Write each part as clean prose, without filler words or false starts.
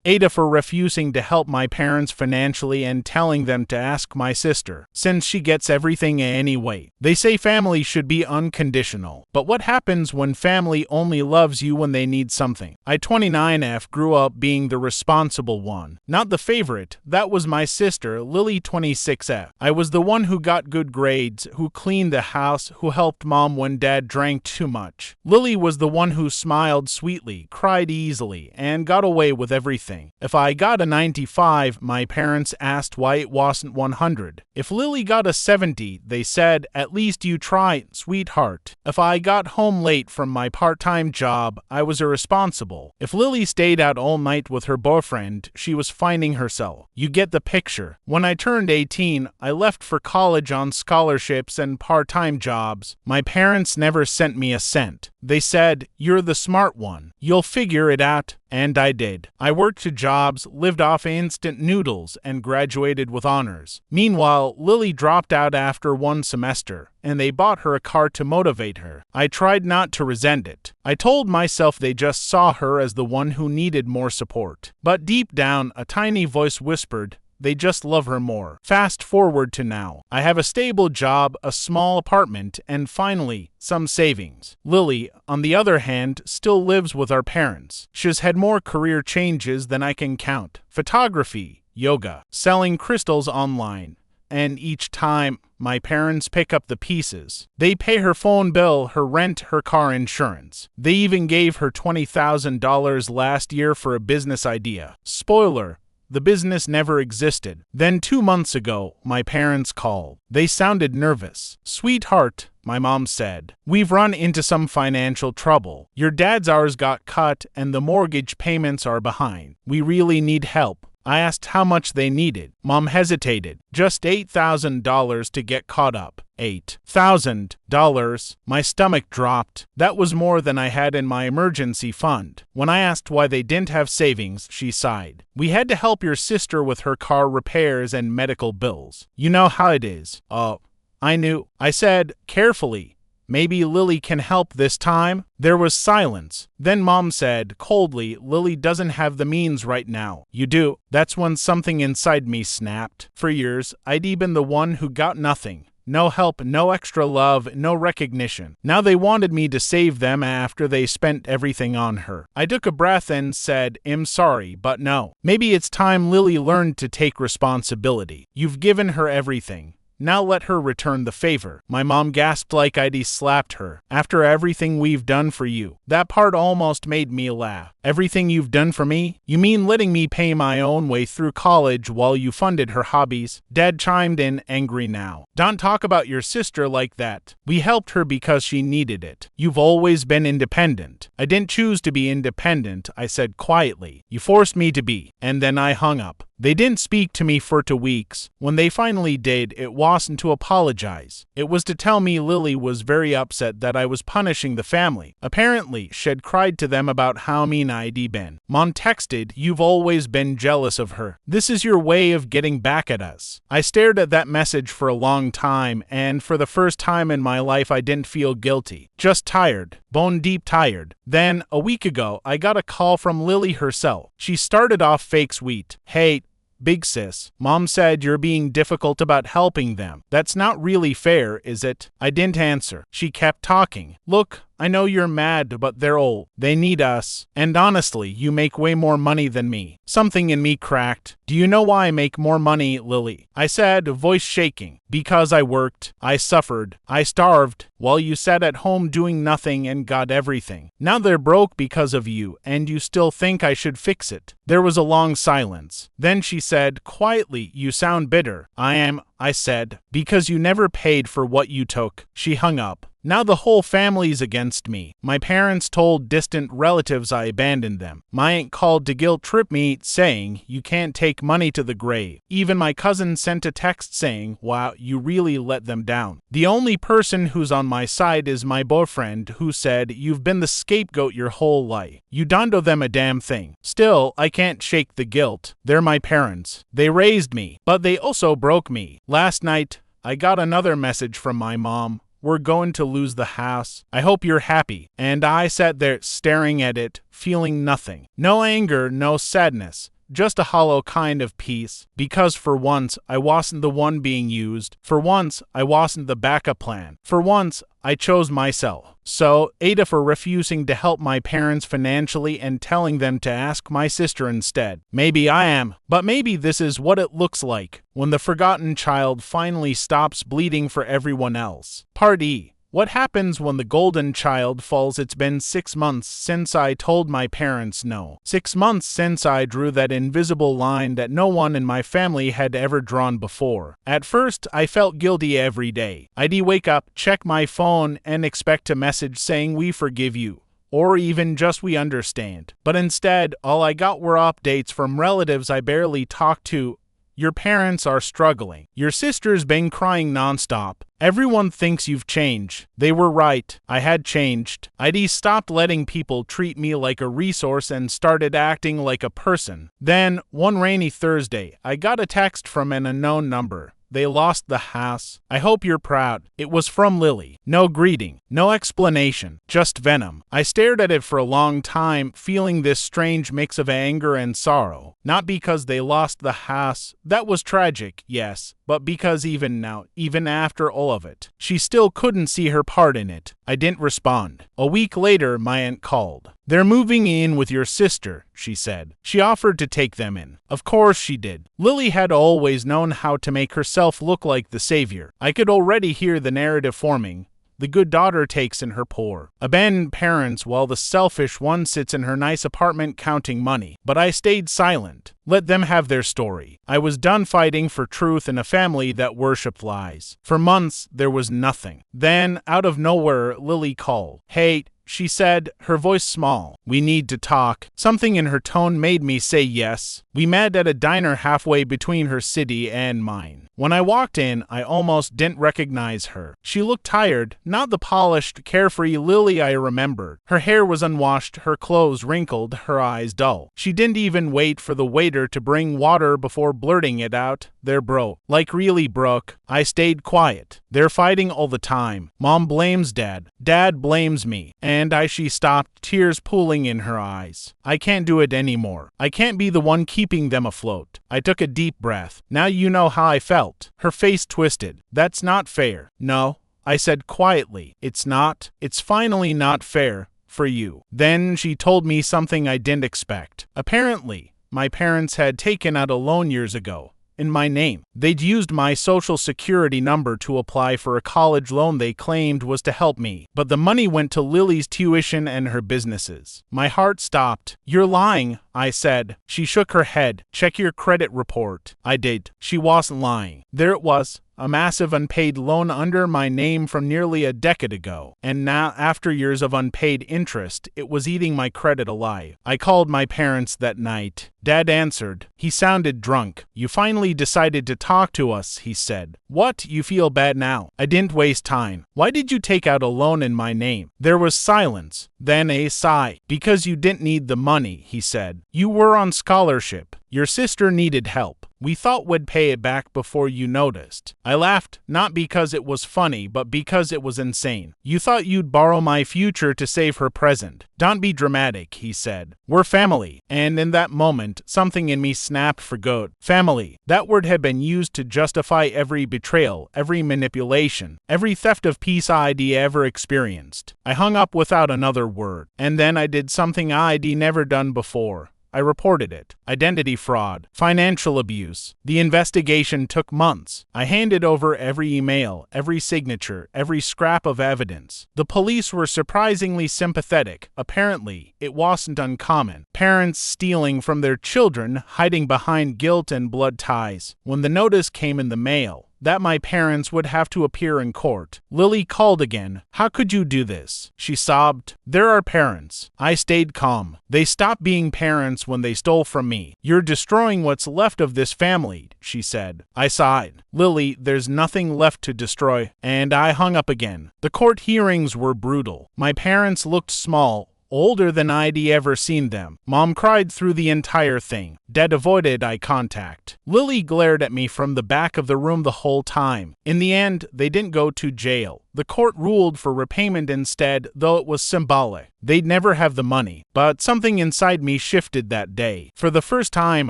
aitah for refusing to help my parents financially and telling them to ask my sister, since she gets everything anyway. They say family should be unconditional. But what happens when family only loves you when they need something? I 29F grew up being the responsible one, not the favorite. That was my sister, Lily 26F. I was the one who got good grades, who cleaned the house, who helped mom when dad drank too much. Lily was the one who smiled sweetly, cried easily, and got away with everything. If I got a 95, my parents asked why it wasn't 100. If Lily got a 70, they said, "At least you tried, sweetheart." If I got home late from my part-time job, I was irresponsible. If Lily stayed out all night with her boyfriend, she was finding herself. You get the picture. When I turned 18, I left for college on scholarships and part-time jobs. My parents never sent me a cent. They said, "You're the smart one. You'll figure it out." And I did. I worked two jobs, lived off instant noodles, and graduated with honors. Meanwhile, Lily dropped out after one semester, and they bought her a car to motivate her. I tried not to resent it. I told myself they just saw her as the one who needed more support. But deep down, a tiny voice whispered, they just love her more. Fast forward to now. I have a stable job, a small apartment, and finally, some savings. Lily, on the other hand, still lives with our parents. She's had more career changes than I can count. Photography, yoga, selling crystals online. And each time, my parents pick up the pieces. They pay her phone bill, her rent, her car insurance. They even gave her $20,000 last year for a business idea. Spoiler, the business never existed. Then 2 months ago, my parents called. They sounded nervous. "Sweetheart," my mom said, "we've run into some financial trouble. Your dad's hours got cut and the mortgage payments are behind. We really need help." I asked how much they needed. Mom hesitated. "Just $8,000 to get caught up." $8,000. My stomach dropped. That was more than I had in my emergency fund. When I asked why they didn't have savings, she sighed. "We had to help your sister with her car repairs and medical bills. You know how it is." "Oh, I knew." I said, carefully, "Maybe Lily can help this time?" There was silence. Then Mom said, coldly, "Lily doesn't have the means right now. You do." That's when something inside me snapped. For years, I'd been the one who got nothing. No help, no extra love, no recognition. Now they wanted me to save them after they spent everything on her. I took a breath and said, "I'm sorry, but no. Maybe it's time Lily learned to take responsibility. You've given her everything. Now let her return the favor." My mom gasped like I'd slapped her. "After everything we've done for you." That part almost made me laugh. "Everything you've done for me? You mean letting me pay my own way through college while you funded her hobbies?" Dad chimed in, angry now. "Don't talk about your sister like that. We helped her because she needed it. You've always been independent." "I didn't choose to be independent," I said quietly. "You forced me to be." And then I hung up. They didn't speak to me for 2 weeks. When they finally did, it wasn't to apologize. It was to tell me Lily was very upset that I was punishing the family. Apparently, she'd cried to them about how mean I'd been. Mom texted, "You've always been jealous of her. This is your way of getting back at us." I stared at that message for a long time, and for the first time in my life I didn't feel guilty. Just tired. Bone deep tired. Then, a week ago, I got a call from Lily herself. She started off fake sweet. "Hey, big sis, Mom said you're being difficult about helping them. That's not really fair, is it?" I didn't answer. She kept talking. "Look, I know you're mad, but they're old. They need us. And honestly, you make way more money than me." Something in me cracked. "Do you know why I make more money, Lily?" I said, voice shaking. "Because I worked. I suffered. I starved, while you sat at home doing nothing and got everything. Now they're broke because of you, and you still think I should fix it." There was a long silence. Then she said, quietly, "You sound bitter." "I am," I said, "because you never paid for what you took." She hung up. Now the whole family's against me. My parents told distant relatives I abandoned them. My aunt called to guilt trip me, saying, "You can't take money to the grave." Even my cousin sent a text saying, "Wow, you really let them down." The only person who's on my side is my boyfriend, who said, "You've been the scapegoat your whole life. You don't owe them a damn thing." Still, I can't shake the guilt. They're my parents. They raised me, but they also broke me. Last night, I got another message from my mom. "We're going to lose the house. I hope you're happy." And I sat there staring at it, feeling nothing. No anger, no sadness. just a hollow kind of peace, because for once I wasn't the one being used. For once I wasn't the backup plan. For once I chose myself. So, aitah for refusing to help my parents financially and telling them to ask my sister instead. Maybe I am, but maybe this is what it looks like when the forgotten child finally stops bleeding for everyone else. Part E. What happens when the golden child falls? It's been 6 months since I told my parents no. 6 months since I drew that invisible line that no one in my family had ever drawn before. At first, I felt guilty every day. I'd wake up, check my phone, and expect a message saying we forgive you, or even just we understand. But instead, all I got were updates from relatives I barely talked to. Your parents are struggling. Your sister's been crying nonstop. Everyone thinks you've changed. They were right. I had changed. I'd stopped letting people treat me like a resource and started acting like a person. Then, one rainy Thursday, I got a text from an unknown number. They lost the house. I hope you're proud. It was from Lily. No greeting, no explanation, just venom. I stared at it for a long time, feeling this strange mix of anger and sorrow. Not because they lost the house. That was tragic, yes, but because even now, even after all of it, she still couldn't see her part in it. I didn't respond. A week later, my aunt called. They're moving in with your sister, she said. She offered to take them in. Of course she did. Lily had always known how to make herself look like the savior. I could already hear the narrative forming. The good daughter takes in her poor, abandoned parents while the selfish one sits in her nice apartment counting money. But I stayed silent. Let them have their story. I was done fighting for truth in a family that worshipped lies. For months, there was nothing. Then, out of nowhere, Lily called. Hey, she said, her voice small. We need to talk. Something in her tone made me say yes. We met at a diner halfway between her city and mine. When I walked in, I almost didn't recognize her. She looked tired, not the polished, carefree Lily I remembered. Her hair was unwashed, her clothes wrinkled, her eyes dull. She didn't even wait for the waiter to bring water before blurting it out. They're broke. Like really broke. I stayed quiet. They're fighting all the time. Mom blames Dad. Dad blames me. And she stopped, tears pooling in her eyes. I can't do it anymore. I can't be the one keeping them afloat. I took a deep breath. Now you know how I felt. Her face twisted. That's not fair. No, I said quietly. It's not. It's finally not fair for you. Then she told me something I didn't expect. Apparently, my parents had taken out a loan years ago. In my name. They'd used my social security number to apply for a college loan they claimed was to help me, but the money went to Lily's tuition and her businesses. My heart stopped. You're lying, I said. She shook her head. Check your credit report. I did. She wasn't lying. There it was. A massive unpaid loan under my name from nearly a decade ago. And now, after years of unpaid interest, it was eating my credit alive. I called my parents that night. Dad answered. He sounded drunk. You finally decided to talk to us, he said. What? You feel bad now? I didn't waste time. Why did you take out a loan in my name? There was silence. Then a sigh. Because you didn't need the money, he said. You were on scholarship. Your sister needed help. We thought we'd pay it back before you noticed. I laughed, not because it was funny, but because it was insane. You thought you'd borrow my future to save her present. Don't be dramatic, he said. We're family. And in that moment, something in me snapped for good. Family. That word had been used to justify every betrayal, every manipulation, every theft of peace I'd ever experienced. I hung up without another word. And then I did something I'd never done before. I reported it. Identity fraud, financial abuse. The investigation took months. I handed over every email, every signature, every scrap of evidence. The police were surprisingly sympathetic. Apparently, it wasn't uncommon. Parents stealing from their children, hiding behind guilt and blood ties. When the notice came in the mail, that my parents would have to appear in court. Lily called again. How could you do this? She sobbed. There are parents. I stayed calm. They stopped being parents when they stole from me. You're destroying what's left of this family, she said. I sighed. Lily, there's nothing left to destroy. And I hung up again. The court hearings were brutal. My parents looked small, older than I'd ever seen them. Mom cried through the entire thing. Dad avoided eye contact. Lily glared at me from the back of the room the whole time. In the end, they didn't go to jail. The court ruled for repayment instead, though it was symbolic. They'd never have the money. But something inside me shifted that day. For the first time,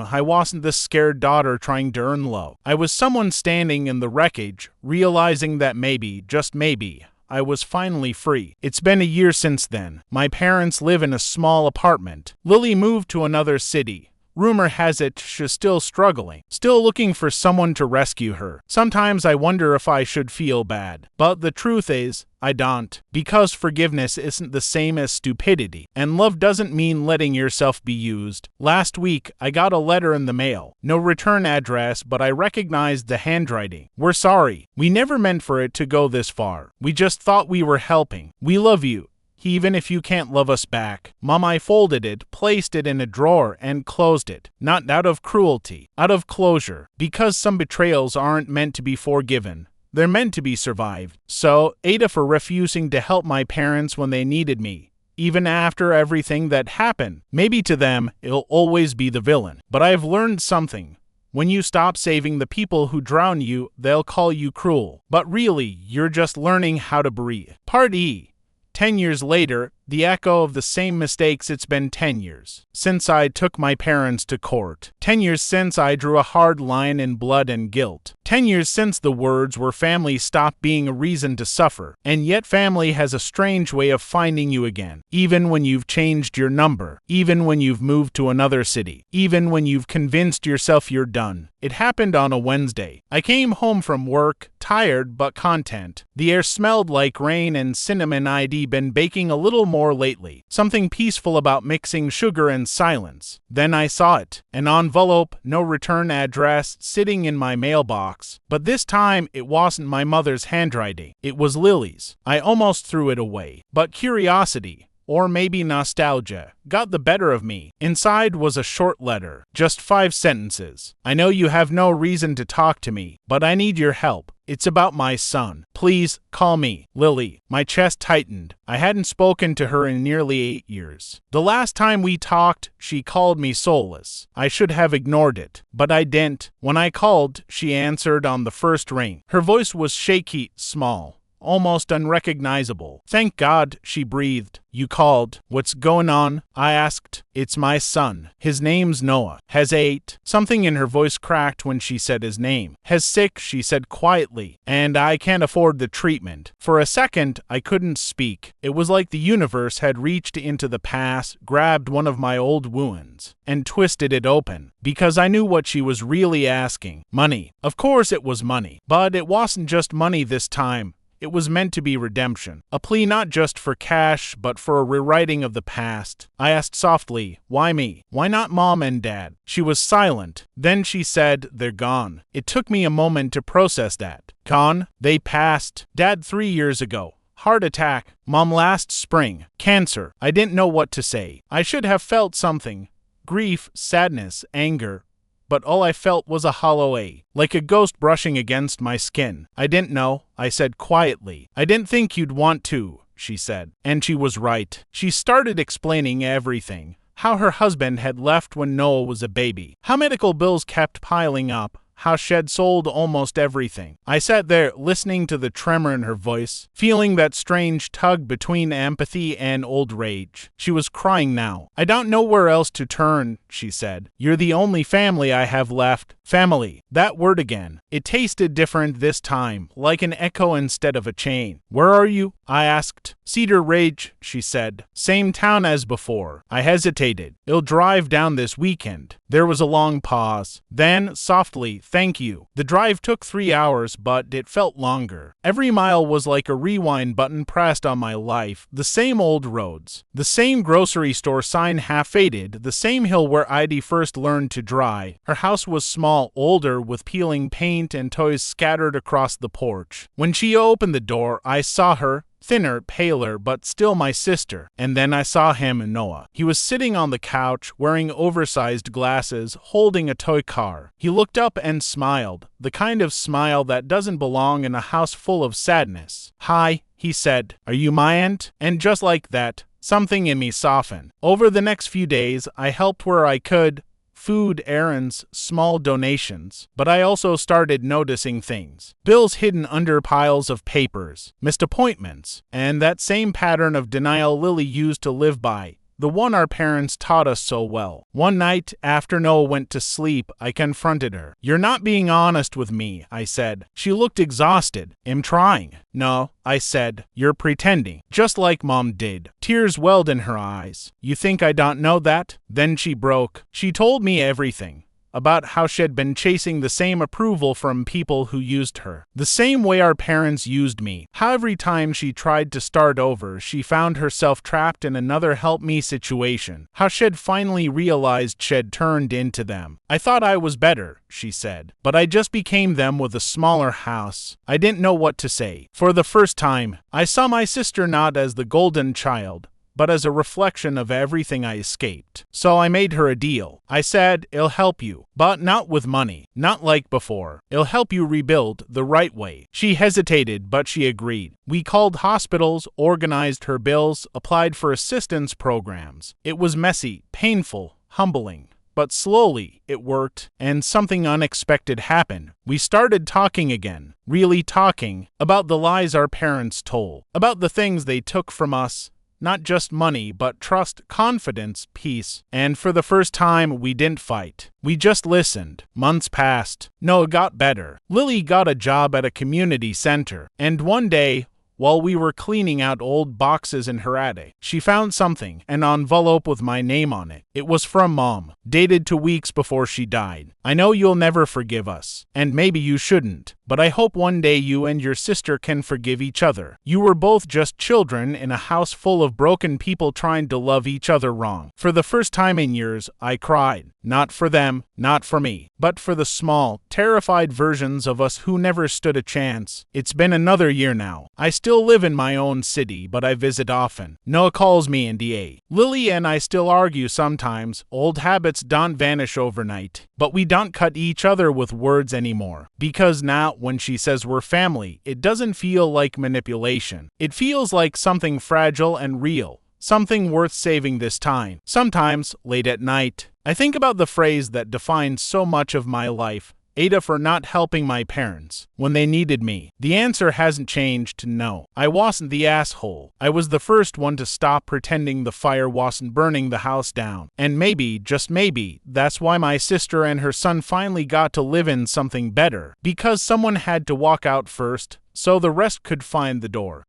I wasn't the scared daughter trying to earn low. I was someone standing in the wreckage, realizing that maybe, just maybe, I was finally free. It's been a year since then. My parents live in a small apartment. Lily moved to another city. Rumor has it she's still struggling, still looking for someone to rescue her. Sometimes I wonder if I should feel bad. But the truth is, I don't. Because forgiveness isn't the same as stupidity, and love doesn't mean letting yourself be used. Last week, I got a letter in the mail. No return address, but I recognized the handwriting. We're sorry. We never meant for it to go this far. We just thought we were helping. We love you, even if you can't love us back. Mom, I folded it, placed it in a drawer, and closed it. Not out of cruelty, out of closure. Because some betrayals aren't meant to be forgiven. They're meant to be survived. So, aitah for refusing to help my parents when they needed me. Even after everything that happened. Maybe to them, it'll always be the villain. But I've learned something. When you stop saving the people who drown you, they'll call you cruel. But really, you're just learning how to breathe. Part E. 10 years later, the echo of the same mistakes. It's been 10 years since I took my parents to court. 10 years since I drew a hard line in blood and guilt. 10 years since the words where family stopped being a reason to suffer. And yet family has a strange way of finding you again. Even when you've changed your number. Even when you've moved to another city. Even when you've convinced yourself you're done. It happened on a Wednesday. I came home from work, tired but content. The air smelled like rain and cinnamon. I'd been baking a little more lately. Something peaceful about mixing sugar and silence. Then I saw it. An envelope, no return address, sitting in my mailbox. But this time, it wasn't my mother's handwriting. It was Lily's. I almost threw it away. But curiosity, or maybe nostalgia, got the better of me. Inside was a short letter, just 5 sentences. I know you have no reason to talk to me, but I need your help. It's about my son. Please, call me Lily. My chest tightened. I hadn't spoken to her in nearly 8 years. The last time we talked, she called me soulless. I should have ignored it, but I didn't. When I called, she answered on the first ring. Her voice was shaky, small, almost unrecognizable. Thank God, she breathed. You called. What's going on? I asked. It's my son. His name's Noah. Has 8. Something in her voice cracked when she said his name. Has sick, she said quietly, and I can't afford the treatment. For a second, I couldn't speak. It was like the universe had reached into the past, grabbed one of my old wounds, and twisted it open. Because I knew what she was really asking. Money. Of course it was money. But it wasn't just money this time. It was meant to be redemption. A plea not just for cash, but for a rewriting of the past. I asked softly, why me? Why not Mom and Dad? She was silent. Then she said, they're gone. It took me a moment to process that. Gone? They passed. Dad 3 years ago. Heart attack. Mom last spring. Cancer. I didn't know what to say. I should have felt something. Grief, sadness, anger. But all I felt was a hollow ache, like a ghost brushing against my skin. I didn't know, I said quietly. I didn't think you'd want to, she said. And she was right. She started explaining everything. How her husband had left when Noah was a baby. How medical bills kept piling up. How she'd sold almost everything. I sat there, listening to the tremor in her voice, feeling that strange tug between empathy and old rage. She was crying now. I don't know where else to turn, she said. You're the only family I have left. Family. That word again. It tasted different this time, like an echo instead of a chain. Where are you? I asked. Cedar Ridge, she said. Same town as before. I hesitated. I'll drive down this weekend. There was a long pause. Then, softly, thank you. The drive took 3 hours, but it felt longer. Every mile was like a rewind button pressed on my life. The same old roads. The same grocery store sign half faded. The same hill where Heidi first learned to dry. Her house was small, older, with peeling paint and toys scattered across the porch. When she opened the door, I saw her. Thinner, paler, but still my sister. And then I saw him, Noah. He was sitting on the couch, wearing oversized glasses, holding a toy car. He looked up and smiled, the kind of smile that doesn't belong in a house full of sadness. Hi, he said. Are you my aunt? And just like that, Something in me softened. Over the next few days, I helped where I could. Food, errands, small donations. But I also started noticing things. Bills hidden under piles of papers, missed appointments, and that same pattern of denial Lily used to live by. The one our parents taught us so well. One night, after Noah went to sleep, I confronted her. "You're not being honest with me," I said. She looked exhausted. "I'm trying." "No," I said. "You're pretending, just like Mom did." Tears welled in her eyes. "You think I don't know that?" Then she broke. She told me everything. About how she'd been chasing the same approval from people who used her. The same way our parents used me. How every time she tried to start over, she found herself trapped in another help me situation. How she'd finally realized she'd turned into them. "I thought I was better," she said. "But I just became them with a smaller house." I didn't know what to say. For the first time, I saw my sister not as the golden child, but as a reflection of everything I escaped. So I made her a deal. I said, "It'll help you, but not with money, not like before. It'll help you rebuild the right way." She hesitated, but she agreed. We called hospitals, organized her bills, applied for assistance programs. It was messy, painful, humbling. But slowly, it worked, and something unexpected happened. We started talking again, really talking, about the lies our parents told, about the things they took from us. Not just money, but trust, confidence, peace. And for the first time, we didn't fight. We just listened. Months passed. Noah got better. Lily got a job at a community center. And one day, while we were cleaning out old boxes in her attic, she found something, an envelope with my name on it. It was from Mom, dated 2 weeks before she died. "I know you'll never forgive us, and maybe you shouldn't, but I hope one day you and your sister can forgive each other. You were both just children in a house full of broken people trying to love each other wrong." For the first time in years, I cried. Not for them, not for me, but for the small, terrified versions of us who never stood a chance. It's been another year now. I still live in my own city, but I visit often. Noah calls me in DA. Lily and I still argue sometimes. Old habits don't vanish overnight, but we don't cut each other with words anymore. Because now, when she says we're family, it doesn't feel like manipulation. It feels like something fragile and real. Something worth saving this time. Sometimes, late at night, I think about the phrase that defines so much of my life. aitah for not helping my parents when they needed me. The answer hasn't changed to no. I wasn't the asshole. I was the first one to stop pretending the fire wasn't burning the house down. And maybe, just maybe, that's why my sister and her son finally got to live in something better. Because someone had to walk out first, so the rest could find the door.